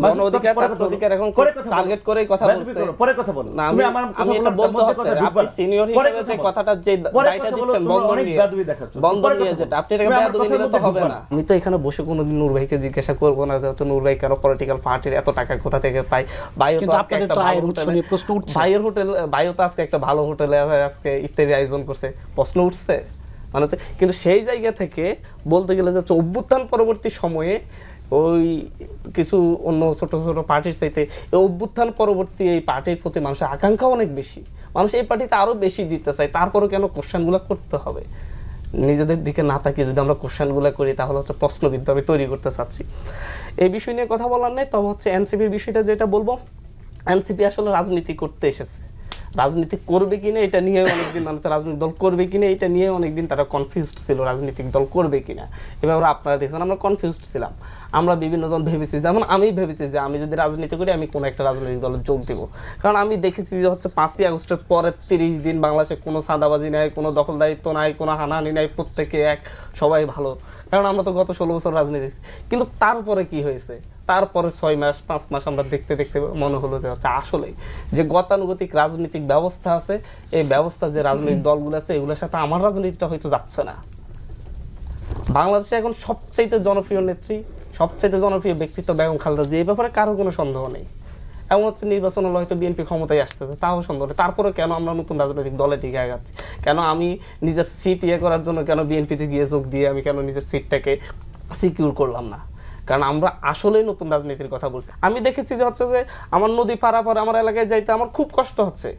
গণ অধিকার ছাত্র অধিকার এখন টার্গেট করেই কথা বলছে। পরে কথা বলো, না আমি এটা বলতে হচ্ছে আপনি সিনিয়র হিসেবে যে কথাটা যে দায়টা দিচ্ছেন বন্ধন নিয়ে যেটা আপনি এটাকে বেয়াদবি নিলে তো হবে না। আমি তো এখানে বসে কোনোদিন নূর ভাইকে জিজ্ঞাসা করবো না যে নূর ভাই কেন পলিটিক্যাল পার্টির এত টাকা কোথা থেকে পায়। কিন্তু আপনাদের তো আয়ের উৎস নিয়ে প্রশ্ন উঠছে। ভাইও তো আজকে একটা ভালো হোটেলে আজকে ইফতারি আয়োজন করছে, প্রশ্ন উঠছে মানে হচ্ছে। কিন্তু সেই জায়গা থেকে বলতে গেলে যে অভ্যুত্থান পরবর্তী সময়ে ওই কিছু অন্য ছোট ছোট পার্টির চাইতে এই অভ্যুত্থান পরবর্তী এই পার্টির প্রতি মানুষের আকাঙ্ক্ষা অনেক বেশি, মানুষ এই পার্টিতে আরো বেশি দিতে চায়। তারপরে কেন কোশ্চেনগুলো করতে হবে? নিজেদের দিকে না তাকিয়ে যদি আমরা কোশ্চেনগুলো করি তাহলে হচ্ছে প্রশ্নবিদ্ধ আমি তৈরি করতে চাচ্ছি। এই বিষয় নিয়ে কথা বলার নেই, তবে হচ্ছে এনসিপির বিষয়টা যেটা বলবো, এনসিপি আসলে রাজনীতি করতে এসেছে। রাজনীতি করবে কিনা এটা নিয়ে অনেকদিন মানুষ, রাজনৈতিক দল করবে কিনা এটা নিয়ে অনেকদিন তারা কনফিউজড ছিল, রাজনৈতিক দল করবে কিনা। এবার আপনারা দেখছেন আমরা কনফিউজড ছিলাম। আমরা বিভিন্ন জন ভেবেছি, যেমন আমি ভেবেছি যে আমি যদি রাজনীতি করি আমি কোনো একটা রাজনৈতিক দলে যোগ দেবো। কারণ আমি দেখেছি যে হচ্ছে 5ই আগস্টের পরের 30 দিন বাংলাদেশে কোনো সাদাবাজি নাই, কোনো দখলদারিত্ব নাই, কোনো হানাহানি নাই, প্রত্যেকে এক, সবাই ভালো। কারণ আমরা তো গত 16 বছর রাজনীতি। কিন্তু তারপরে কি হয়েছে? তারপরে 6 মাস 5 মাস আমরা দেখতে দেখতে মনে হলো যে হচ্ছে আসলে যে গতানুগতিক রাজনৈতিক ব্যবস্থা আছে, এই ব্যবস্থা যে রাজনৈতিক দলগুলো আছে এগুলোর সাথে আমার রাজনীতিটা হয়তো যাচ্ছে না। বাংলাদেশে এখন সবচাইতে জনপ্রিয় নেত্রী, সবচাইতে জনপ্রিয় ব্যক্তিত্ব বেগম খালেদা জিয়া, এই ব্যাপারে কারো কোনো সন্দেহ নেই। এমন হচ্ছে নির্বাচন হলে হয়তো বিএনপি ক্ষমতায় আসতেছে, তাও সন্দেহ নেই। তারপরে কেন আমরা নতুন রাজনৈতিক দলের দিকে আগাচ্ছি? কেন আমি নিজের সিট করার জন্য কেন বিএনপিতে গিয়ে যোগ দিয়ে আমি কেন নিজের সিটটাকে সিকিউর করলাম না? কারণ আমরা আসলেই নতুন রাজনীতির কথা বলছি। আমি দেখেছি যে হচ্ছে যে আমার নদী পারাপার আমার এলাকায় যাইতে আমার খুব কষ্ট হচ্ছে,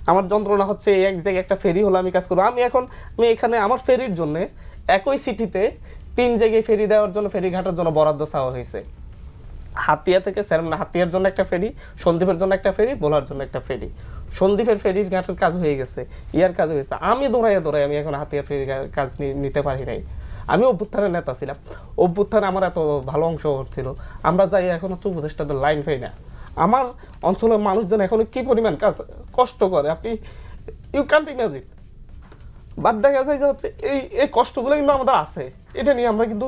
আমার যন্ত্রণা হচ্ছে। এক জায়গায় একটা ফেরি হলো আমি কাজ করবো, আমি এখানে আমার ফেরির জন্য একই সিটিতে 3 জায়গায় ফেরি দেওয়ার জন্য ফেরি ঘাটের জন্য বরাদ্দ চাওয়া হয়েছে। হাতিয়া থেকে হাতিয়ার জন্য একটা ফেরি, সন্দ্বীপের জন্য একটা ফেরি, ভোলার জন্য একটা ফেরি। সন্দ্বীপের ফেরির ঘাটের কাজ হয়ে গেছে, ইয়ার কাজ হয়ে গেছে। আমি দৌড়াই আমি এখন হাতিয়ার ফেরির কাজ নিতে পারি নাই। আমি অভ্যুত্থানের নেতা ছিলাম, অভ্যুত্থানে আমার এত ভালো অংশ হচ্ছিল। আমরা যাই এখন হচ্ছে উপদেষ্টাদের লাইন পাই না। আমার অঞ্চলের মানুষজন এখন কি পরিমাণ কষ্ট করে আপনি ইউ ক্যান্ট ইমাজিন। বাট দেখা যায় যে হচ্ছে এই কষ্টগুলো কিন্তু আমাদের আছে, এটা নিয়ে আমরা কিন্তু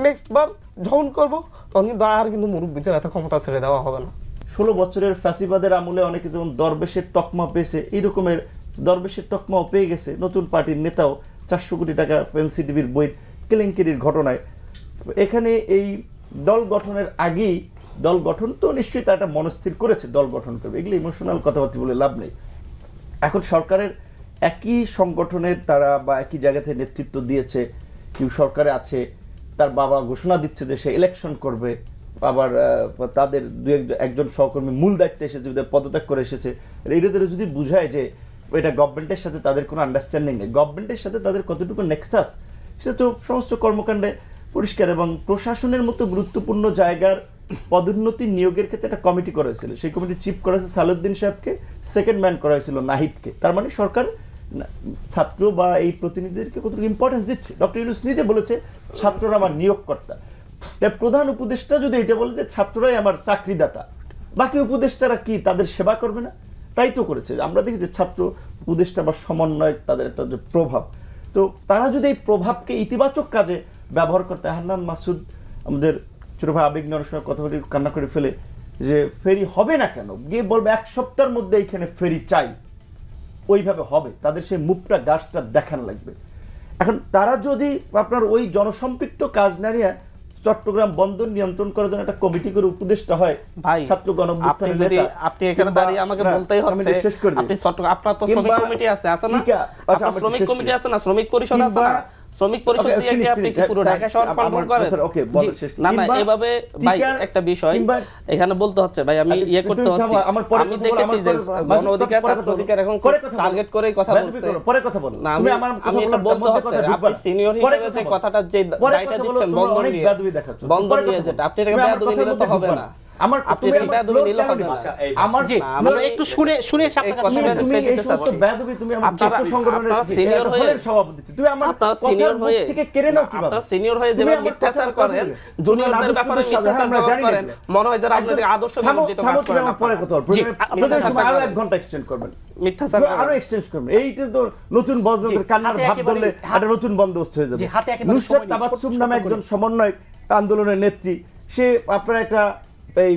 নেক্সট বার যখন করবো তখন কিন্তু আর কিন্তু মুরব্বীদের এত ক্ষমতা ছেড়ে দেওয়া হবে না। 16 বছরের ফ্যাসিবাদের আমলে অনেকে যেমন দরবেশের তকমা পেয়েছে, এই রকমের দরবেশের তকমাও পেয়ে গেছে নতুন পার্টির নেতাও 400 কোটি টাকা এনসিটিভির বই কেলেঙ্কারির ঘটনায়। এখানে এই দল গঠনের আগেই, দল গঠন তো নিশ্চয়ই তারা একটা মনস্থির করেছে দল গঠন করবে, এগুলো ইমোশনাল কথাবার্তা বলে লাভ নেই। এখন সরকারের একই সংগঠনের তারা বা একই জায়গা থেকে নেতৃত্ব দিয়েছে, কেউ সরকারে আছে, তার বাবা ঘোষণা দিচ্ছে যে সে ইলেকশন করবে, আবার তাদের একজন সহকর্মী মূল দায়িত্বে এসেছে, পদত্যাগ করে এসেছে। এদের যদি বুঝায় যে এটা গভর্নমেন্টের সাথে তাদের কোনো আন্ডারস্ট্যান্ডিং নেই, গভর্নমেন্টের সাথে তাদের কতটুকু নেক্সাস সেটা তো সমস্ত কর্মকাণ্ডে পরিষ্কার। এবং প্রশাসনের মতো গুরুত্বপূর্ণ জায়গার পদোন্নতি নিয়োগের ক্ষেত্রে একটা কমিটি করা হয়েছিল, সেই কমিটি চিফ করা হয়েছে সালাউদ্দিন সাহেবকে, সেকেন্ড ম্যান করা হয়েছিল নাহিদকে। তার মানে সরকার ছাত্র বা এই প্রতিনিধিদেরকে কতটুকু ইম্পর্টেন্স দিচ্ছে। ডক্টর ইউনূস নিজে বলেছে ছাত্ররা আমার নিয়োগকর্তা। তাই প্রধান উপদেষ্টা যদি এটা বলে যে ছাত্ররাই আমার চাকরিদাতা, বাকি উপদেষ্টারা কি তাদের সেবা করবে না? তাই তো করেছে। আমরা দেখি যে ছাত্র উপদেষ্টা বা সমন্বয় তাদের একটা যে প্রভাব, তো তারা যদি এই প্রভাবকে ইতিবাচক কাজে ব্যবহার করতে, হান্নান মাসুদ আমাদের ছোট ভাই আবেগ নিয়ে অনেক সময় কথা বলে কান্না করে ফেলে যে ফেরি হবে না কেন, গিয়ে বলবে 1 সপ্তাহের মধ্যে এইখানে ফেরি চাই, ওইভাবে হবে। তাদের সেই মুভটা গাছটা দেখানো লাগবে। এখন তারা যদি আপনার ওই জনসম্পৃক্ত কাজ না নিয়ে চট্টগ্রাম বন্দর নিয়ন্ত্রণ করার জন্য একটা কমিটি করে উপদেষ্টা হয় ভাই, ছাত্র গণঅভ্যুত্থানের নেতা, আপনি এখানে দাঁড়িয়ে আমাকে বলতেই হচ্ছে আপনি চট্টগ্রাম, আপনার তো শ্রমিক কমিটি আছে না? আপনার শ্রমিক কমিটি আছে না, শ্রমিক পরিষদ আছে না? শ্রমিক পরিষদ দিয়ে কি আপনি কি পুরো ঢাকা শহর কন্ট্রোল করেন? না না, এভাবে ভাই একটা বিষয় এখানে বলতে হচ্ছে ভাই, আমি করতে হচ্ছে। আমি দেখেছি যে গণ অধিকার ছাত্র অধিকার এখন টার্গেট করেই কথা বলছে। পরে কথা বলো না, আমি এটা বলতে হচ্ছে আপনি সিনিয়র হিসেবে যে কথাটা যে দায়টা দিচ্ছেন বন্ধন নিয়ে যেটা আপনি এটাকে বেয়াদবি নিলে তো হবে না। আমার আপনি বেয়াদবি নিলে হবে না। আমার জি আমরা একটু শুনে তুমি এই সমস্ত বেয়াদবি তুমি আমার ছাত্র সংগঠনের সিনিয়র হয়ে সভাপতি, তুমি আমার সিনিয়র হয়ে থেকে কেড়ে নাও কিভাবে? আপনারা সিনিয়র হয়ে যেভাবে মিথ্যাচার করেন, জুনিয়রদের ব্যাপারে মিথ্যাচার করেন, মনে হয় যারা আপনাদের আদর্শ বিরোধিতা কাজ করেন। পরে কথা বলবো, আপনাদের সময় আরো 1 ঘন্টা এক্সটেন্ড করবেন, মিথ্যাচার আরো এক্সটেন্ড করবেন। এইটা তো নতুন বজ্রদের কান্নার ভাব ধরলে একটা নতুন বন্দোবস্ত হয়ে যাবে। নুসরাত তাবাসসুম নামে একজন সমন্বয়ক আন্দোলনের নেত্রী, সে আপনার একটা এই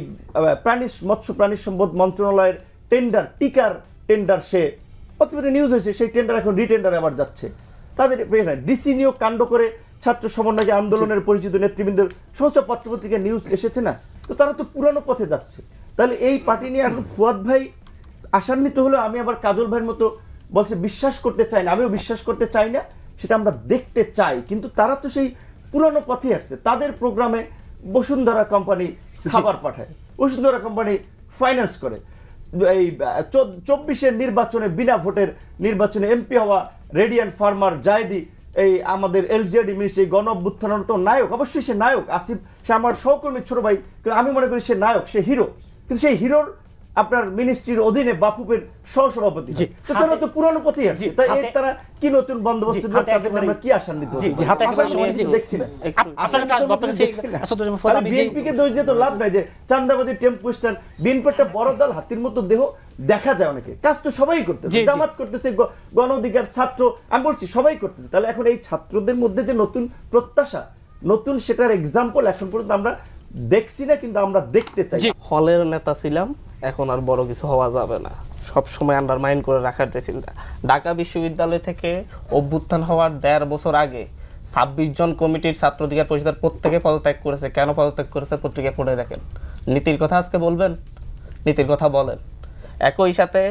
মৎস্য প্রাণী সম্পদ মন্ত্রণালয়ের টিকার টেন্ডার সে প্রতিবেদন নিউজ হয়েছে, সেই টেন্ডার এখন রিটেন্ডারে আবার যাচ্ছে। তাদের ডিসি নিয়োগ কাণ্ড করে ছাত্র সমন্বয় আন্দোলনের পরিচিত নেতৃবৃন্দের সমস্ত পত্রপত্রিকায় নিউজ এসেছে না, তো তারা তো পুরানো পথে যাচ্ছে। তাহলে এই পার্টি নিয়ে এখন ফুয়াদ ভাই আশান্বিত হলো, আমি আবার কাজল ভাইয়ের মতো বলছে বিশ্বাস করতে চাই না, আমিও বিশ্বাস করতে চাই না, সেটা আমরা দেখতে চাই। কিন্তু তারা তো সেই পুরানো পথে আসছে। তাদের প্রোগ্রামে বসুন্ধরা কোম্পানি খাবার পাঠায়, বসুন্ধরা কোম্পানি ফাইন্যান্স করে। এই 24-এর নির্বাচনে বিনা ভোটের নির্বাচনে এমপি হওয়া রেডিয়ান ফার্মার জায়েদি, এই আমাদের এলজেডি মিনিস্ট্রি গণ অভ্যুত্থানের তো নায়ক, অবশ্যই সে নায়ক। আসিফ সে আমার সহকর্মী ছোট ভাই, কিন্তু আমি মনে করি সে নায়ক, সে হিরো। কিন্তু সেই হিরোর আপনার মিনিস্ট্রির অধীনে বাফুফের সহসভাপতি, তো তারা তো পুরনো পথেই আছে। তাই তারা কি নতুন বন্দোবস্ত দিবে, তাদের আমরা কি আশান্বিত? হাতে একেবারে সময় দেখছি না। আপনার কাছে আসবো, আপনার কাছে আসাদুজ্জামান ফুয়াদ, আমি যে বিএনপিকে দোষ দিয়ে তো লাভ নাই যে চান্দাবাজি টেম্পু স্ট্যান্ড। বিএনপি একটা বড় দল, হাতির মতো দেহ, দেখা যায় অনেকে, কাজ তো সবাই করতেছে, জামাত করতেছে, গণ অধিকার ছাত্র, আমি বলছি সবাই করতেছে। তাহলে এখন এই ছাত্রদের মধ্যে যে নতুন প্রত্যাশা, নতুন সেটার এক্সাম্পল এখন পর্যন্ত আমরা দেখছি না, কিন্তু আমরা দেখতে চাই। হলের নেতা ছিলাম, এখন আর বড় কিছু হওয়া যাবে না, সব সময় আন্ডারমাইন করে রাখার যে চিন্তা। ঢাকা বিশ্ববিদ্যালয় থেকে অভ্যুত্থান হওয়ার 1.5 বছর আগে 26 জন কমিটির ছাত্র অধিকার পরিষদের প্রত্যেকে পদত্যাগ করেছে। কেন পদত্যাগ করেছে পত্রিকা পড়ে দেখেন। নীতির কথা আজকে বলবেন, নীতির কথা বলেন। একই সাথে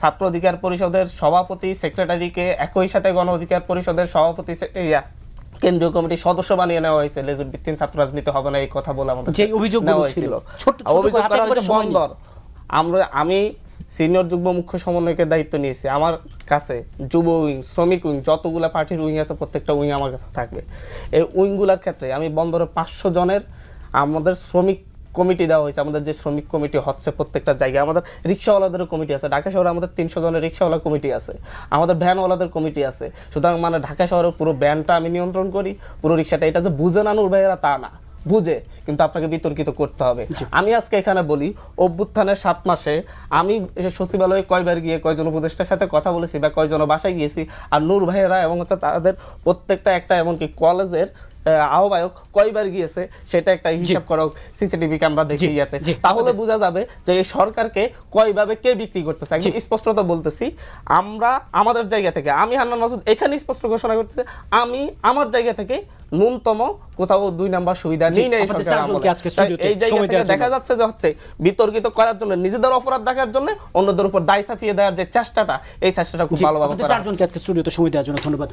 ছাত্র অধিকার পরিষদের সভাপতি সেক্রেটারিকে একই সাথে গণ অধিকার পরিষদের সভাপতি কেন্দ্রীয় কমিটির সদস্য বানিয়ে নেওয়া হয়েছে। লেজুর ভিত্তিক ছাত্র রাজনীতি হবে না এই কথা বলে আমাদের যে অভিযোগগুলো ছিল, অভিযোগ করা হয়েছে বন্দর। আমি সিনিয়র যুগ্ম মুখ্য সমন্বয়কের দায়িত্ব নিয়েছি। আমার কাছে যুব উইং, শ্রমিক উইং, যতগুলা পার্টির উইং আছে প্রত্যেকটা উইং আমার কাছে থাকবে। এই উইংগুলার ক্ষেত্রে আমি বন্দরে 500 জনের আমাদের শ্রমিক কমিটি দেওয়া হয়েছে। আমাদের যে শ্রমিক কমিটি হচ্ছে প্রত্যেকটা জায়গায়, আমাদের রিক্সাওয়ালাদেরও কমিটি আছে। ঢাকা শহরে আমাদের 300 জনের রিক্সাওয়ালা কমিটি আছে, আমাদের ভ্যানওয়ালাদের কমিটি আছে। সুতরাং মানে ঢাকা শহরের পুরো ভ্যানটা আমি নিয়ন্ত্রণ করি, পুরো রিক্সাটা। এটা যে বুঝে না নূর ভাইয়েরা তা না, বুঝে, কিন্তু আপনাকে বিতর্কিত করতে হবে। আমি আজকে এখানে বলি, অভ্যুত্থানের 7 মাসে আমি সচিবালয়ে কয়বার গিয়ে কয়জন উপদেষ্টার সাথে কথা বলেছি বা কয়জন বাসায় গিয়েছি, আর নূর ভাইয়েরা এবং হচ্ছে তাদের প্রত্যেকটা একটা এমনকি কলেজের আহ্বায়ক কয়বার গিয়েছে সেটা একটা হিসাব করো, সিসিটিভি ক্যামেরা দেখে ইয়াতে, তাহলে বোঝা যাবে যে এই সরকারকে কয়ভাবে কে বিক্রি করতেছে। একদম স্পষ্টত বলতেছি, আমরা আমাদের জায়গা থেকে, আমি হান্নান মাসুদ এখানে স্পষ্ট ঘোষণা করতেছি, আমি আমার জায়গা থেকে ন্যূনতম কোথাও 2 নাম্বার সুবিধা নেই না এই সরকার আমলে। এই জায়গা থেকে দেখা যাচ্ছে যে হচ্ছে বিতর্কিত করার জন্য, নিজেদের অপরাধ দেখার জন্য অন্যদের উপর দায় চাপিয়ে দেওয়ার যে চেষ্টাটা, এই চেষ্টাটা খুব ভালোভাবে করা। চারজনকে আজকে স্টুডিওতে সময় দেওয়ার জন্য ধন্যবাদ।